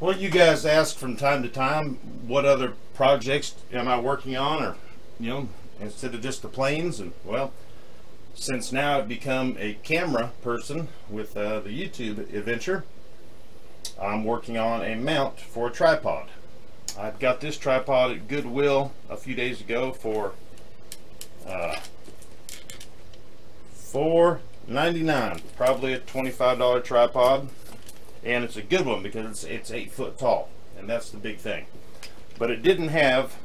Well, you guys ask from time to time, what other projects am I working on, or, instead of just the planes. And well, since now I've become a camera person with the YouTube adventure, I'm working on a mount for a tripod. I got this tripod at Goodwill a few days ago for $4.99, probably a $25 tripod. And it's a good one because it's 8 foot tall, and that's the big thing. But it didn't have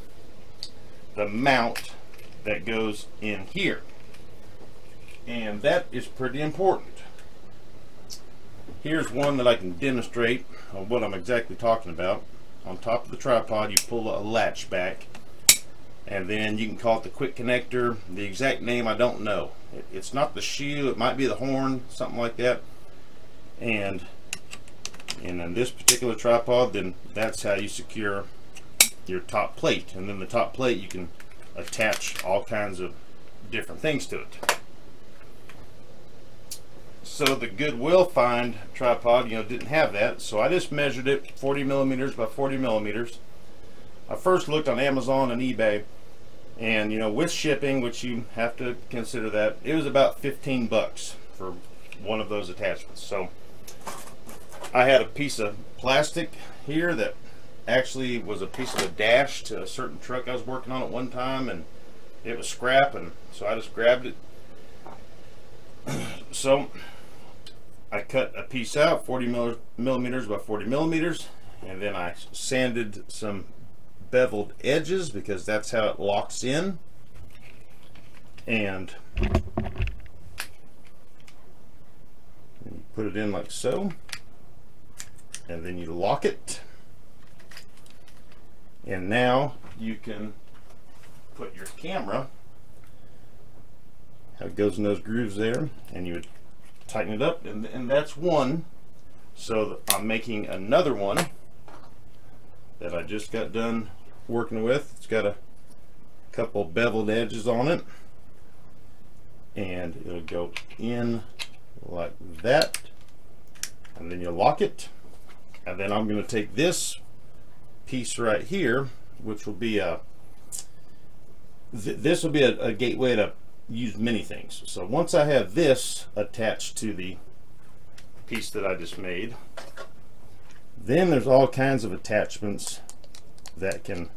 the mount that goes in here, and that is pretty important. Here's one that I can demonstrate of what I'm exactly talking about. On top of the tripod, you pull a latch back, and then you can call it the quick connector. The exact name I don't know. It's not the shoe, it might be the horn, something like that. And in this particular tripod, then that's how you secure your top plate. And then the top plate, you can attach all kinds of different things to it. So the Goodwill find tripod, didn't have that. So I just measured it 40 millimeters by 40 millimeters. I first looked on Amazon and eBay, and with shipping, which you have to consider that, it was about 15 bucks for one of those attachments. So I had a piece of plastic here that actually was a piece of a dash to a certain truck I was working on at one time, and it was scrap, and so I just grabbed it. So I cut a piece out, 40 millimeters by 40 millimeters, and then I sanded some beveled edges because that's how it locks in. And you put it in like so, and then you lock it, and now you can put your camera, how it goes in those grooves there, and you would tighten it up, and that's one. So I'm making another one that I just got done working with. It's got a couple beveled edges on it, and it'll go in like that, and then you lock it. And then I'm going to take this piece right here, which will be this will be a gateway to use many things. So once I have this attached to the piece that I just made, then there's all kinds of attachments that can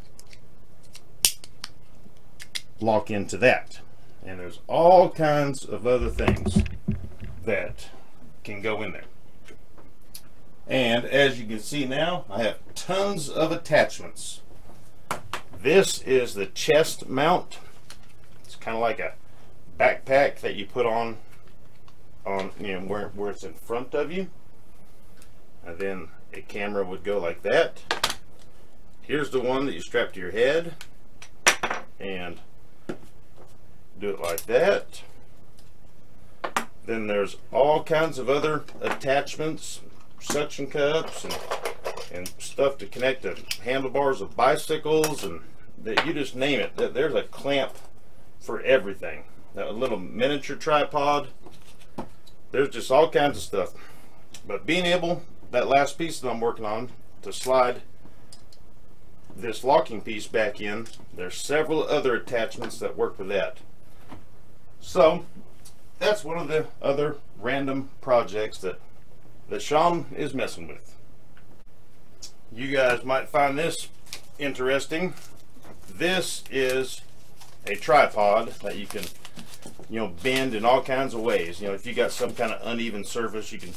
lock into that, and there's all kinds of other things that can go in there. And as you can see now, I have tons of attachments. This is the chest mount. It's kind of like a backpack that you put on where it's in front of you, and then a camera would go like that. Here's the one that you strap to your head and do it like that. Then there's all kinds of other attachments, suction cups and stuff to connect the handlebars of bicycles, and that you just name it. There's a clamp for everything. A little miniature tripod. There's just all kinds of stuff. But being able, that last piece that I'm working on, to slide this locking piece back in, there's several other attachments that work with that. So that's one of the other random projects that Sean is messing with. You guys might find this interesting. This is a tripod that you can bend in all kinds of ways. If you got some kind of uneven surface, you can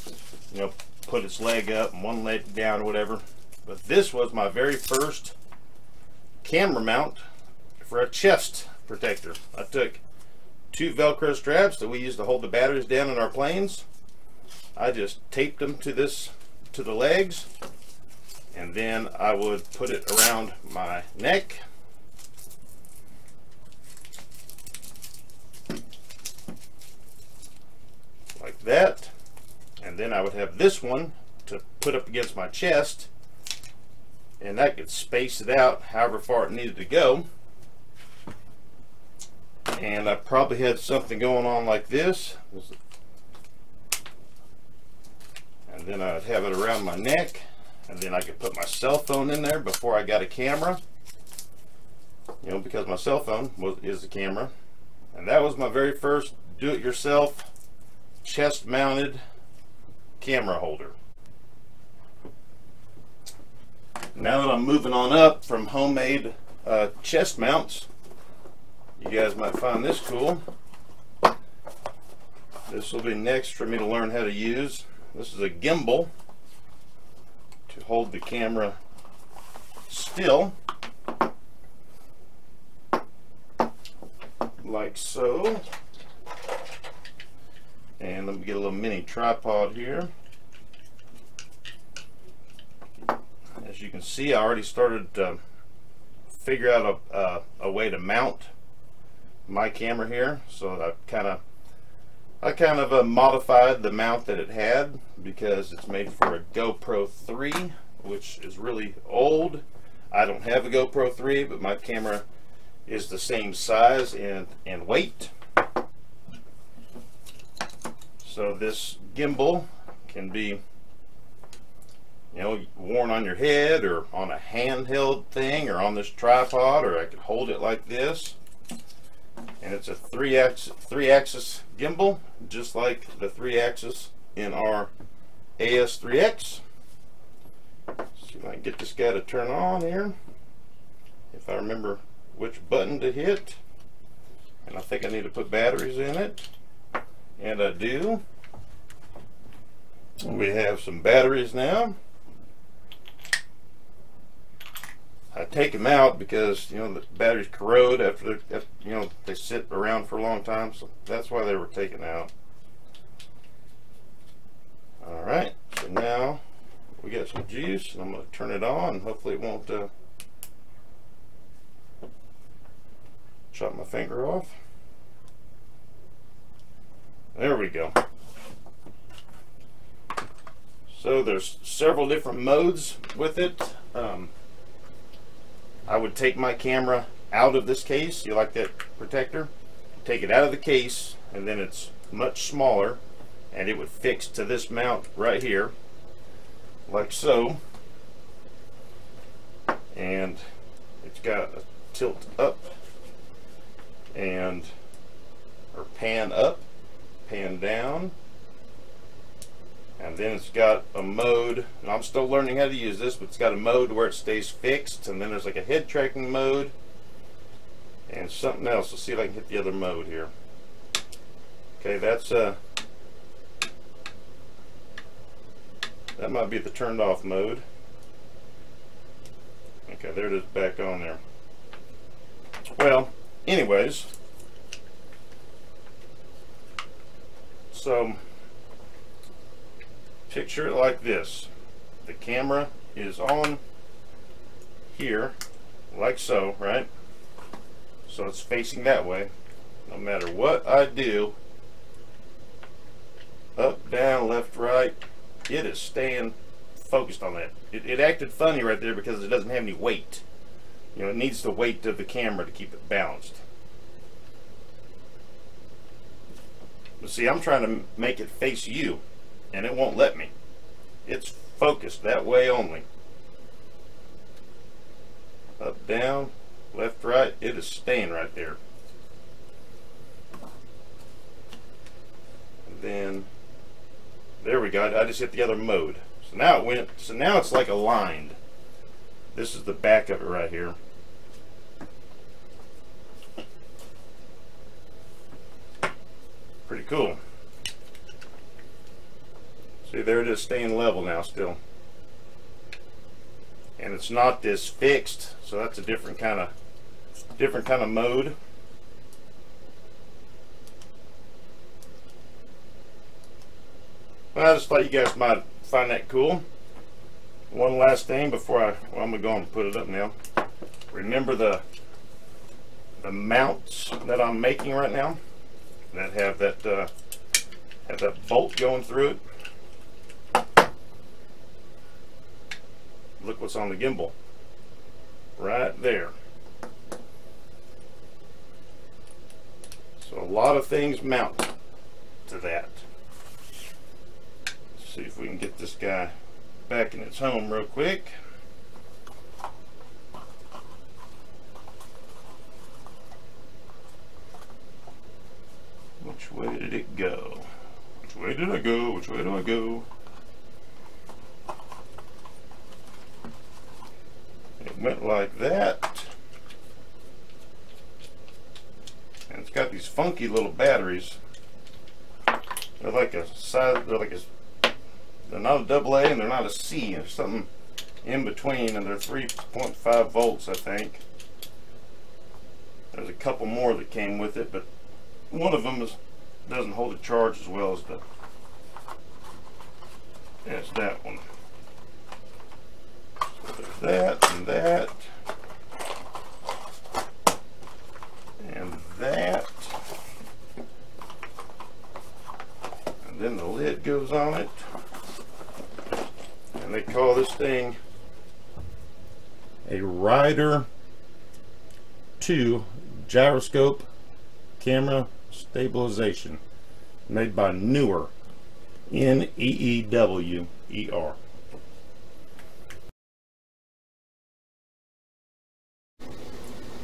put its leg up and one leg down or whatever. But this was my very first camera mount for a chest protector. I took 2 Velcro straps that we use to hold the batteries down in our planes. I just taped them to the legs, and then I would put it around my neck, like that, and then I would have this one to put up against my chest, and I could space it out however far it needed to go. And I probably had something going on like this, and then I'd have it around my neck, And then I could put my cell phone in there before I got a camera, you know, because my cell phone is the camera. And that was my very first do-it-yourself chest mounted camera holder. Now that I'm moving on up from homemade chest mounts, you guys might find this cool. This will be next for me to learn how to use. This is a gimbal to hold the camera still, like so. And let me get a little mini tripod here. As you can see, I already started to figure out a way to mount my camera here. So I kind of modified the mount that it had, because it's made for a GoPro 3, which is really old. I don't have a GoPro 3, but my camera is the same size and weight. So this gimbal can be, you know, worn on your head or on a handheld thing or on this tripod, or I could hold it like this. And it's a three axis gimbal, just like the 3-axis in our AS3X. See if I can get this guy to turn on here, if I remember which button to hit. And I think I need to put batteries in it, and I do. We have some batteries now. I take them out because, you know, the batteries corrode after you know, they sit around for a long time, so that's why they were taken out. All right, so now we got some juice, and I'm going to turn it on, and hopefully it won't chop my finger off. There we go. So there's several different modes with it. I would take my camera out of this case. You like that protector? Take it out of the case, and then it's much smaller, and it would fix to this mount right here, like so. And it's got a tilt up and, or pan up, pan down. And then it's got a mode, and I'm still learning how to use this, but it's got a mode where it stays fixed, and then there's like a head tracking mode and something else. Let's see if I can hit the other mode here. Okay, that's that might be the turned off mode. Okay, there it is, back on there. Well, anyways, so picture it like this. The camera is on here, like so, right? So it's facing that way. No matter what I do, up, down, left, right, it is staying focused on that. It acted funny right there because it doesn't have any weight. You know, it needs the weight of the camera to keep it balanced. But see, I'm trying to make it face you, and it won't let me. It's focused that way only. Up, down, left, right, it is staying right there. And then there we go. I just hit the other mode. So now it went, so now it's like aligned. This is the back of it right here. Pretty cool. See, there it is, staying level now still. And it's not this fixed, so that's a different kind of mode. Well, I just thought you guys might find that cool. One last thing before I'm gonna go and put it up now. Remember the mounts that I'm making right now that have that bolt going through it. Look what's on the gimbal right there. So a lot of things mount to that. Let's see if we can get this guy back in its home real quick. Which way did it go? Which way did I go? Which way do I go? It went like that. And it's got these funky little batteries. They're like a size, they're not a double A and they're not a C. There's something in between, and they're 3.5 volts, I think. There's a couple more that came with it, but one of them doesn't hold a charge as well as that one. So there's that and that and that, and then the lid goes on it, and they call this thing a Rider 2 gyroscope camera stabilization, made by Neewer, N-E-E-W-E-R.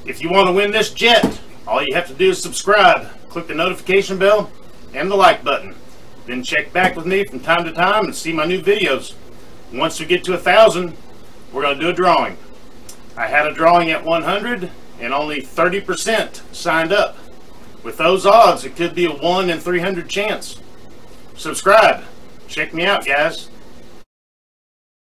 If you want to win this jet, all you have to do is subscribe, click the notification bell and the like button. Then check back with me from time to time and see my new videos. Once we get to 1,000, we're going to do a drawing. I had a drawing at 100 and only 30% signed up. With those odds, it could be a 1 in 300 chance. Subscribe. Check me out, guys.